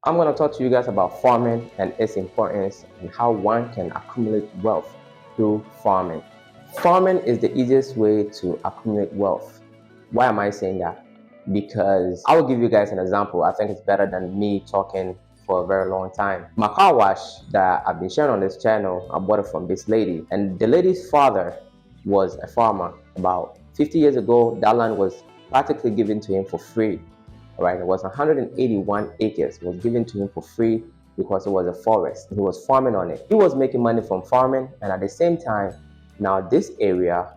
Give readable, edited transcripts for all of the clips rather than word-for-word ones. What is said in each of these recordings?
I'm going to talk to you guys about farming and its importance and how one can accumulate wealth through farming. Farming is the easiest way to accumulate wealth. Why am I saying that? Because I will give you guys an example. I think it's better than me talking for a very long time. My car wash that I've been sharing on this channel, I bought it from this lady, and the lady's father was a farmer. About 50 years ago, that land was practically given to him for free. Right, it was 181 acres. It was given to him for free because it was a forest. He was farming on it. He was making money from farming, and at the same time, now this area,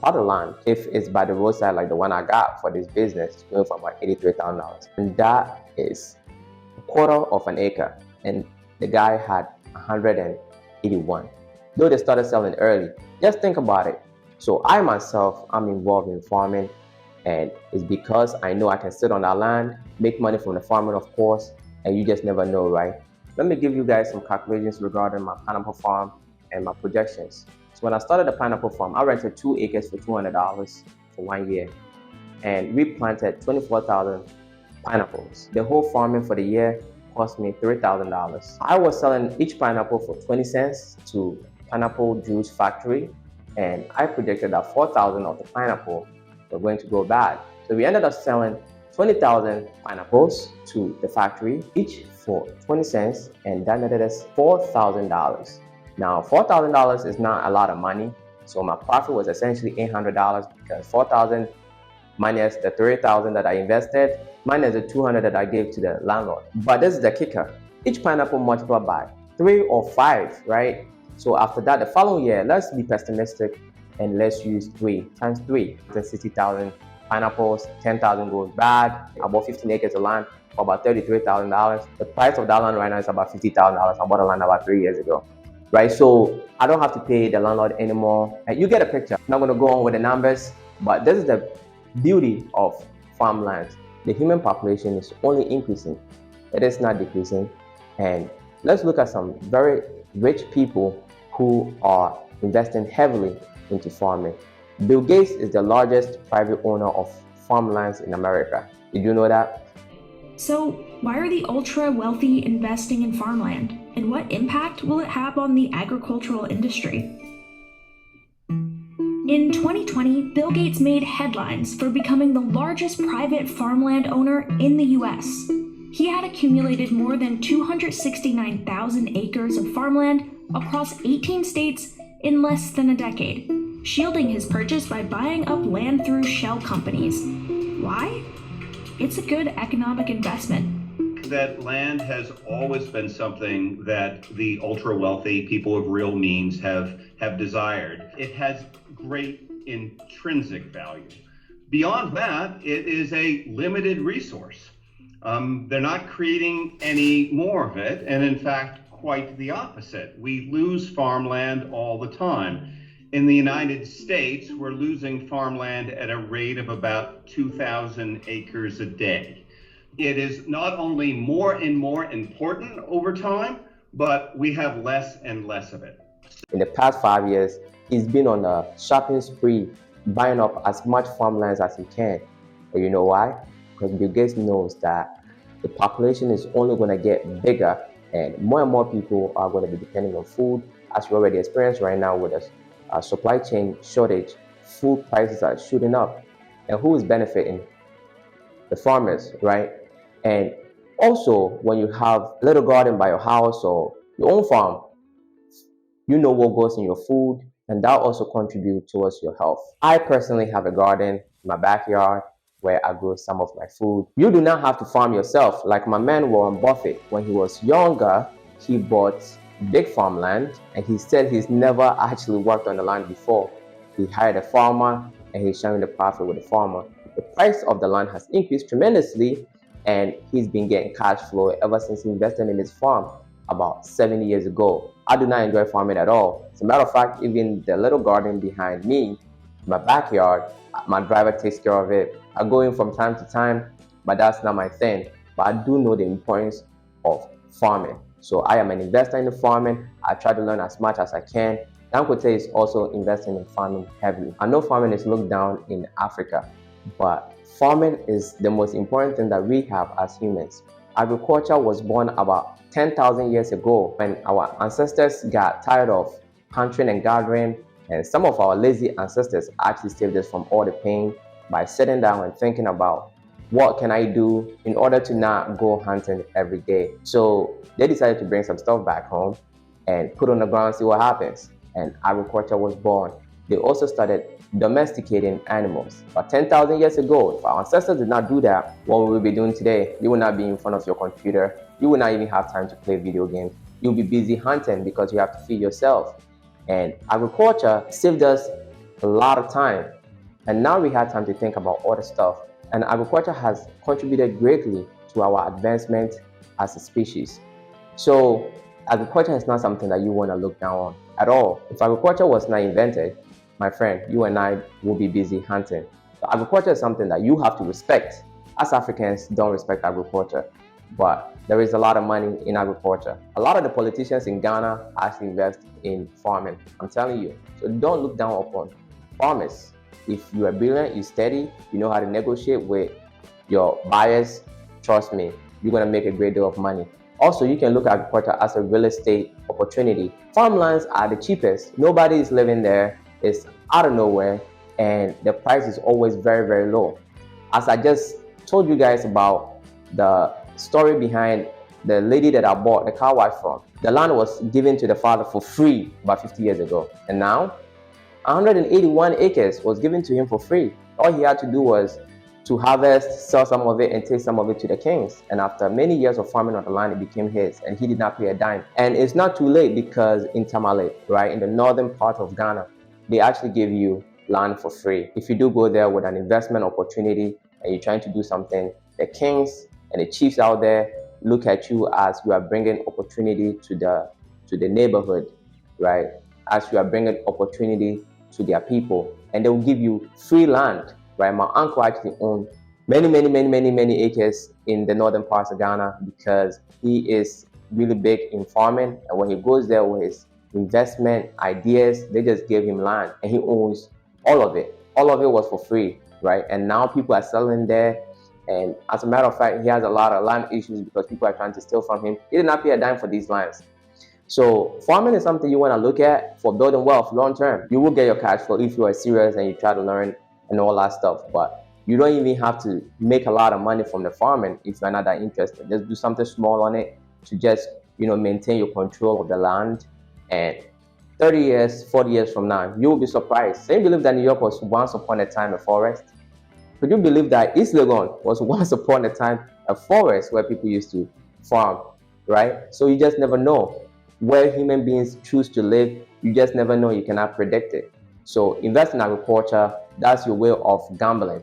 part of land, if it's by the roadside like the one I got for this business, it's going for about $83,000, and that is a quarter of an acre. And the guy had 181. Though they started selling early, just think about it. So I myself, I'm involved in farming. And it's because I know I can sit on that land, make money from the farming, of course, and you just never know, right? Let me give you guys some calculations regarding my pineapple farm and my projections. So when I started the pineapple farm, I rented 2 acres for $200 for 1 year, and we planted 24,000 pineapples. The whole farming for the year cost me $3,000. I was selling each pineapple for 20 cents to Pineapple Juice Factory, and I projected that 4,000 of the pineapple were going to go bad. So we ended up selling 20,000 pineapples to the factory, each for 20 cents, and that netted us $4,000. Now, $4,000 is not a lot of money, so my profit was essentially $800 because 4,000 minus the 3,000 that I invested, minus the 200 that I gave to the landlord. But this is the kicker. Each pineapple multiplied by 3 or 5, right? So after that, the following year, let's be pessimistic, and let's use 3 times 3. 60,000 pineapples, 10,000 goes bad. I bought 15 acres of land for about $33,000. The price of that land right now is about $50,000. I bought a land about 3 years ago, right? So I don't have to pay the landlord anymore. And you get a picture. I'm not going to go on with the numbers, but this is the beauty of farmland. The human population is only increasing. It is not decreasing. And let's look at some very rich people who are investing heavily into farming. Bill Gates is the largest private owner of farmlands in America. Did you know that? So, why are the ultra wealthy investing in farmland? And what impact will it have on the agricultural industry? In 2020, Bill Gates made headlines for becoming the largest private farmland owner in the US. He had accumulated more than 269,000 acres of farmland across 18 states in less than a decade, shielding his purchase by buying up land through shell companies. Why? It's a good economic investment. That land has always been something that the ultra-wealthy people of real means have desired. It has great intrinsic value. Beyond that, it is a limited resource. They're not creating any more of it, and in fact, quite the opposite. We lose farmland all the time. In the United States, we're losing farmland at a rate of about 2,000 acres a day. It is not only more and more important over time, but we have less and less of it. In the past 5 years, he's been on a shopping spree, buying up as much farmlands as he can. And you know why? Because Bill Gates knows that the population is only going to get bigger, and more people are going to be depending on food, as we already experience right now with a supply chain shortage. Food prices are shooting up, and who is benefiting? The farmers, right? And also, when you have a little garden by your house or your own farm, you know what goes in your food, and that also contributes towards your health. I personally have a garden in my backyard where I grow some of my food. You do not have to farm yourself. Like my man Warren Buffett, when he was younger, he bought big farmland, and he said he's never actually worked on the land before. He hired a farmer, and he's sharing the profit with the farmer. The price of the land has increased tremendously, and he's been getting cash flow ever since he invested in his farm about 7 years ago. I do not enjoy farming at all. As a matter of fact, even the little garden behind me, my backyard, my driver takes care of it. I go in from time to time, but that's not my thing. But I do know the importance of farming. So I am an investor in the farming. I try to learn as much as I can. Dangote is also investing in farming heavily. I know farming is looked down in Africa, but farming is the most important thing that we have as humans. Agriculture was born about 10,000 years ago when our ancestors got tired of hunting and gathering, and some of our lazy ancestors actually saved us from all the pain by sitting down and thinking about what can I do in order to not go hunting every day. So they decided to bring some stuff back home and put on the ground and see what happens. And agriculture was born. They also started domesticating animals. But 10,000 years ago, if our ancestors did not do that, what we will be doing today? You will not be in front of your computer. You will not even have time to play video games. You'll be busy hunting because you have to feed yourself. And agriculture saved us a lot of time. And now we have time to think about other stuff. And agriculture has contributed greatly to our advancement as a species. So agriculture is not something that you want to look down on at all. If agriculture was not invented, my friend, you and I will be busy hunting. So agriculture is something that you have to respect. As Africans, don't respect agriculture, but there is a lot of money in agriculture. A lot of the politicians in Ghana actually invest in farming. I'm telling you. So don't look down upon farmers. If you are brilliant, you're steady, you know how to negotiate with your buyers, trust me, you're going to make a great deal of money. Also, you can look at agriculture as a real estate opportunity. Farmlands are the cheapest. Nobody is living there. It's out of nowhere, and the price is always very, very low. As I just told you guys about the story behind the lady that I bought the car wash from, the land was given to the father for free about 50 years ago. And now, 181 acres was given to him for free. All he had to do was to harvest, sell some of it, and take some of it to the kings. And after many years of farming on the land, it became his, and he did not pay a dime. And it's not too late because in Tamale, right, in the northern part of Ghana, they actually give you land for free. If you do go there with an investment opportunity and you're trying to do something, the kings and the chiefs out there look at you as you are bringing opportunity to the neighborhood, right? As you are bringing opportunity to their people, and they will give you free land, right? My uncle actually owned many acres in the northern parts of Ghana because he is really big in farming, and when he goes there with his investment ideas, they just gave him land and he owns all of it. All of it was for free, right? And now people are selling there, and as a matter of fact, he has a lot of land issues because people are trying to steal from him. He did not pay a dime for these lands. So farming is something you want to look at for building wealth long term. You will get your cash flow if you are serious and you try to learn and all that stuff, but you don't even have to make a lot of money from the farming if you're not that interested. Just do something small on it to just maintain your control of the land. And 30 years, 40 years from now, you will be surprised. Can you believe that New York was once upon a time a forest? Could you believe that East Legon was once upon a time a forest where people used to farm, right? So you just never know where human beings choose to live. You just never know. You cannot predict it. So invest in agriculture. That's your way of gambling.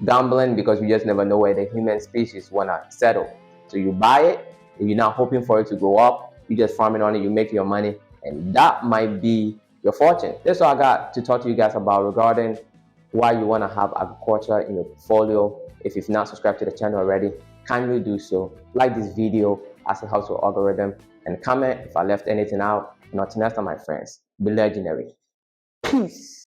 Gambling because you just never know where the human species want to settle. So you buy it, and you're not hoping for it to go up. You just farming on it, you make your money, and that might be your fortune. That's all I got to talk to you guys about regarding why you want to have agriculture in your portfolio. If you've not subscribed to the channel already, kindly do so. Like this video as it helps your algorithm, and comment if I left anything out. And until next time, my friends, be legendary. Peace.